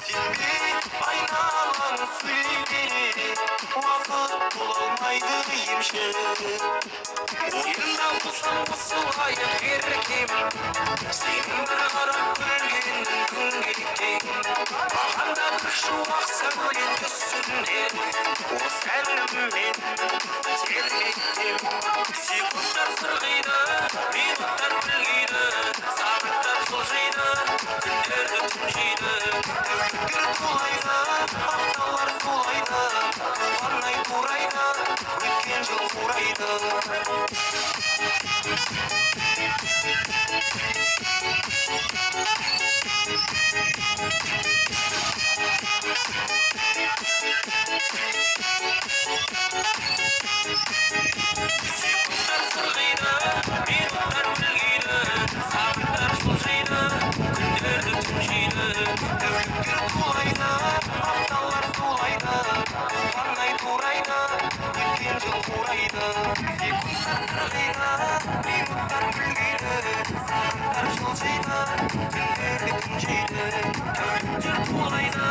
Silbi aynalan suyleri Vakit bulalmaydı yemşe Oyundan bulsam busılayıp erkem Senin bir qarap gülgen gün gelken Bahanda bir şuak sövlen üstünde O sərіммен terlettim Sekundlar sırғиды, minutlar білгейді Сағаттар жылжиды, күндер түнжиді Тәуліктер тулайды, апталар зулайды Туған ай турайды, өткен жыл қурайды Секундар сырғиды, минуттар білгейді Сағаттар жылжиды, күндер түнжиді Тәуліктер тулайды, апталар зулайды Туған ай турайды, өткен жыл қурайды Секундар сырғиды, минуттар білгейді Сағаттар жылжиды, күндер түнжиді Тәуліктер тулайды,